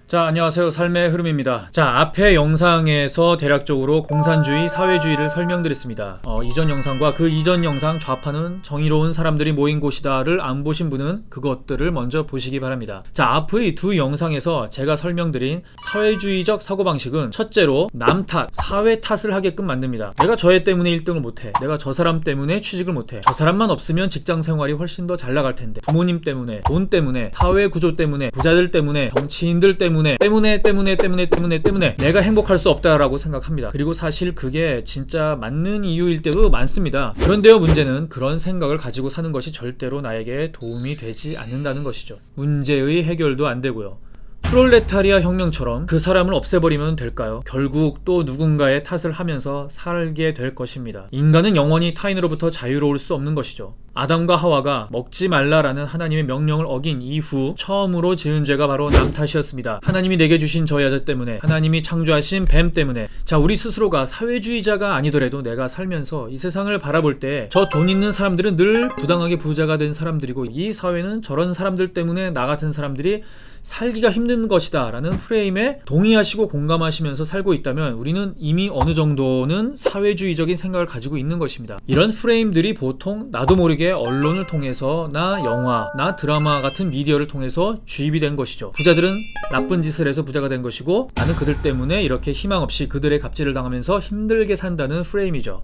자, 안녕하세요. 삶의 흐름입니다. 자, 앞의 영상에서 대략적으로 공산주의, 사회주의를 설명드렸습니다. 이전 영상과 그 이전 영상 좌파는 정의로운 사람들이 모인 곳이다를 안 보신 분은 그것들을 먼저 보시기 바랍니다. 자, 앞의 두 영상에서 제가 설명드린 사회주의적 사고방식은 첫째로 남 탓, 사회 탓을 하게끔 만듭니다. 내가 저 애 때문에 1등을 못해. 내가 저 사람 때문에 취직을 못해. 저 사람만 없으면 직장 생활이 훨씬 더 잘 나갈 텐데. 부모님 때문에, 돈 때문에, 사회 구조 때문에, 부자들 때문에, 정치인들 때문에 내가 행복할 수 없다라고 생각합니다. 그리고 사실 그게 진짜 맞는 이유일 때도 많습니다. 그런데요, 문제는 그런 생각을 가지고 사는 것이 절대로 나에게 도움이 되지 않는다는 것이죠. 문제의 해결도 안 되고요. 프롤레타리아 혁명처럼 그 사람을 없애버리면 될까요? 결국 또 누군가의 탓을 하면서 살게 될 것입니다. 인간은 영원히 타인으로부터 자유로울 수 없는 것이죠. 아담과 하와가 먹지 말라라는 하나님의 명령을 어긴 이후 처음으로 지은 죄가 바로 남 탓이었습니다. 하나님이 내게 주신 저 여자 때문에, 하나님이 창조하신 뱀 때문에. 자, 우리 스스로가 사회주의자가 아니더라도 내가 살면서 이 세상을 바라볼 때 저 돈 있는 사람들은 늘 부당하게 부자가 된 사람들이고, 이 사회는 저런 사람들 때문에 나 같은 사람들이 살기가 힘든 것이다 라는 프레임에 동의하시고 공감하시면서 살고 있다면 우리는 이미 어느 정도는 사회주의적인 생각을 가지고 있는 것입니다. 이런 프레임들이 보통 나도 모르게 언론을 통해서 나 영화, 나 드라마 같은 미디어를 통해서 주입이 된 것이죠. 부자들은 나쁜 짓을 해서 부자가 된 것이고, 나는 그들 때문에 이렇게 희망 없이 그들의 갑질을 당하면서 힘들게 산다는 프레임이죠.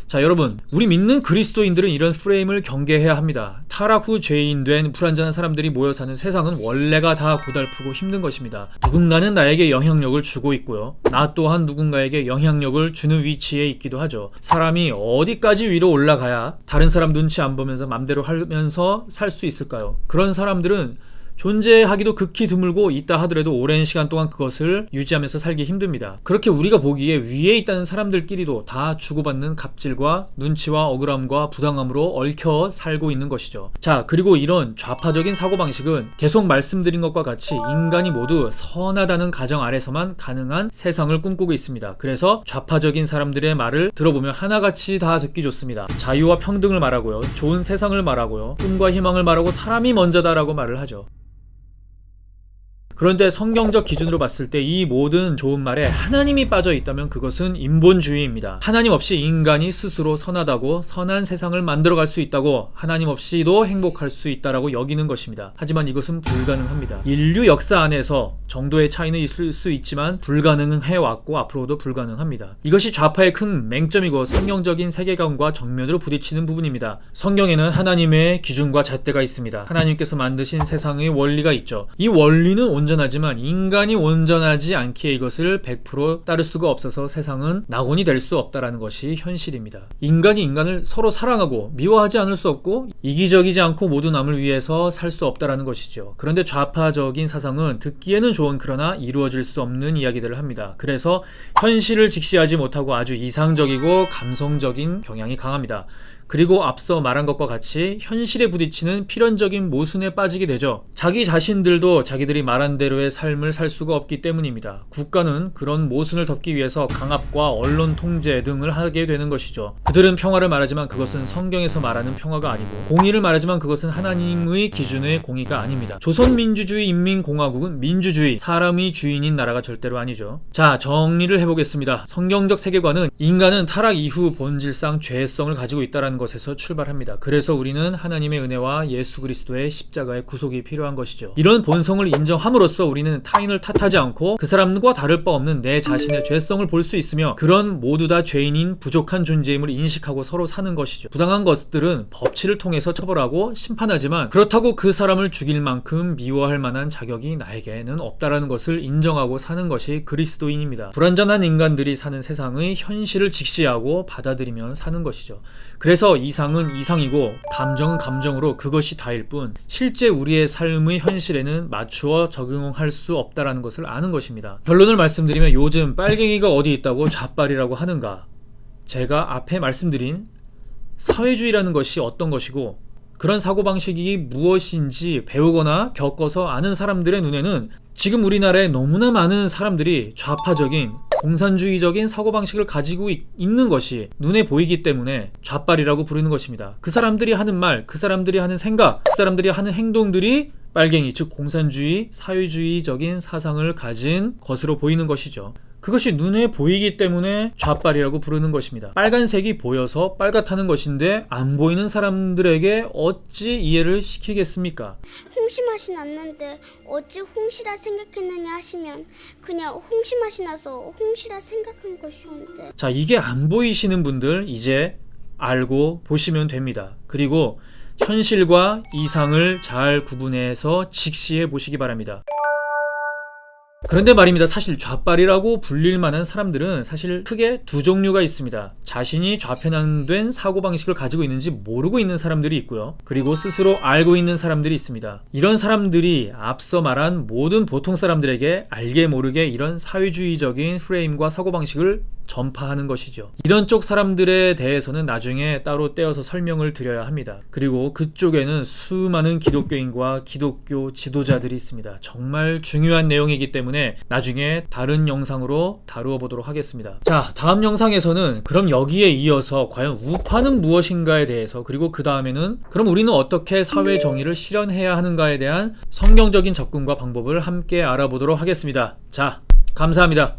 자, 여러분, 우리 믿는 그리스도인들은 이런 프레임을 경계해야 합니다. 타락 후 죄인 된 불완전한 사람들이 모여 사는 세상은 원래가 다 고달프고 힘든 것입니다. 누군가는 나에게 영향력을 주고 있고요, 나 또한 누군가에게 영향력을 주는 위치에 있기도 하죠. 사람이 어디까지 위로 올라가야 다른 사람 눈치 안 보면서 맘대로 하면서 살 수 있을까요? 그런 사람들은 존재하기도 극히 드물고, 있다 하더라도 오랜 시간 동안 그것을 유지하면서 살기 힘듭니다. 그렇게 우리가 보기에 위에 있다는 사람들끼리도 다 주고받는 갑질과 눈치와 억울함과 부당함으로 얽혀 살고 있는 것이죠. 자, 그리고 이런 좌파적인 사고방식은 계속 말씀드린 것과 같이 인간이 모두 선하다는 가정 아래서만 가능한 세상을 꿈꾸고 있습니다. 그래서 좌파적인 사람들의 말을 들어보면 하나같이 다 듣기 좋습니다. 자유와 평등을 말하고요, 좋은 세상을 말하고요, 꿈과 희망을 말하고 사람이 먼저다라고 말을 하죠. 그런데 성경적 기준으로 봤을 때 이 모든 좋은 말에 하나님이 빠져 있다면 그것은 인본주의입니다. 하나님 없이 인간이 스스로 선하다고, 선한 세상을 만들어갈 수 있다고, 하나님 없이도 행복할 수 있다라고 여기는 것입니다. 하지만 이것은 불가능합니다. 인류 역사 안에서 정도의 차이는 있을 수 있지만 불가능해왔고 앞으로도 불가능합니다. 이것이 좌파의 큰 맹점이고 성경적인 세계관과 정면으로 부딪히는 부분입니다. 성경에는 하나님의 기준과 잣대가 있습니다. 하나님께서 만드신 세상의 원리가 있죠. 이 원리는 온전하지만 인간이 온전하지 않기에 이것을 100% 따를 수가 없어서 세상은 낙원이 될 수 없다라는 것이 현실입니다. 인간이 인간을 서로 사랑하고 미워하지 않을 수 없고, 이기적이지 않고 모두 남을 위해서 살 수 없다라는 것이죠. 그런데 좌파적인 사상은 듣기에는 좋은, 그러나 이루어질 수 없는 이야기들을 합니다. 그래서 현실을 직시하지 못하고 아주 이상적이고 감성적인 경향이 강합니다. 그리고 앞서 말한 것과 같이 현실에 부딪히는 필연적인 모순에 빠지게 되죠. 자기 자신들도 자기들이 말한 대로의 삶을 살 수가 없기 때문입니다. 국가는 그런 모순을 덮기 위해서 강압과 언론 통제 등을 하게 되는 것이죠. 그들은 평화를 말하지만 그것은 성경에서 말하는 평화가 아니고, 공의를 말하지만 그것은 하나님의 기준의 공의가 아닙니다. 조선민주주의 인민공화국은 민주주의, 사람이 주인인 나라가 절대로 아니죠. 자, 정리를 해보겠습니다. 성경적 세계관은 인간은 타락 이후 본질상 죄성을 가지고 있다는 것에서 출발합니다. 그래서 우리는 하나님의 은혜와 예수 그리스도의 십자가의 구속이 필요한 것이죠. 이런 본성을 인정함으로써 우리는 타인을 탓하지 않고 그 사람과 다를 바 없는 내 자신의 죄성을 볼 수 있으며, 그런 모두 다 죄인인 부족한 존재임을 인식하고 서로 사는 것이죠. 부당한 것들은 법치를 통해서 처벌하고 심판하지만 그렇다고 그 사람을 죽일 만큼 미워할 만한 자격이 나에게는 없다라는 것을 인정하고 사는 것이 그리스도인입니다. 불완전한 인간들이 사는 세상의 현실을 직시하고 받아들이며 사는 것이죠. 그래서 이상은 이상이고 감정은 감정으로 그것이 다일 뿐, 실제 우리의 삶의 현실에는 맞추어 적용할 수 없다라는 것을 아는 것입니다. 결론을 말씀드리면 요즘 빨갱이가 어디 있다고 좌빨이라고 하는가? 제가 앞에 말씀드린 사회주의라는 것이 어떤 것이고 그런 사고방식이 무엇인지 배우거나 겪어서 아는 사람들의 눈에는 지금 우리나라에 너무나 많은 사람들이 좌파적인 공산주의적인 사고방식을 가지고 있는 것이 눈에 보이기 때문에 좌빨이라고 부르는 것입니다. 그 사람들이 하는 말, 그 사람들이 하는 생각, 그 사람들이 하는 행동들이 빨갱이, 즉 공산주의, 사회주의적인 사상을 가진 것으로 보이는 것이죠. 그것이 눈에 보이기 때문에 좌빨이라고 부르는 것입니다. 빨간색이 보여서 빨갛다는 것인데 안 보이는 사람들에게 어찌 이해를 시키겠습니까? 홍시 맛이 났는데 어찌 홍시라 생각했느냐 하시면 그냥 홍시 맛이 나서 홍시라 생각한 것이온데. 자, 이게 안 보이시는 분들 이제 알고 보시면 됩니다. 그리고 현실과 이상을 잘 구분해서 직시해 보시기 바랍니다. 그런데 말입니다. 사실 좌빨이라고 불릴 만한 사람들은 사실 크게 두 종류가 있습니다. 자신이 좌편향된 사고방식을 가지고 있는지 모르고 있는 사람들이 있고요. 그리고 스스로 알고 있는 사람들이 있습니다. 이런 사람들이 앞서 말한 모든 보통 사람들에게 알게 모르게 이런 사회주의적인 프레임과 사고방식을 전파하는 것이죠. 이런 쪽 사람들에 대해서는 나중에 따로 떼어서 설명을 드려야 합니다. 그리고 그쪽에는 수많은 기독교인과 기독교 지도자들이 있습니다. 정말 중요한 내용이기 때문에 나중에 다른 영상으로 다루어 보도록 하겠습니다. 자, 다음 영상에서는 그럼 여기에 이어서 과연 우파는 무엇인가에 대해서, 그리고 그 다음에는 그럼 우리는 어떻게 사회 정의를 실현해야 하는가에 대한 성경적인 접근과 방법을 함께 알아보도록 하겠습니다. 자, 감사합니다.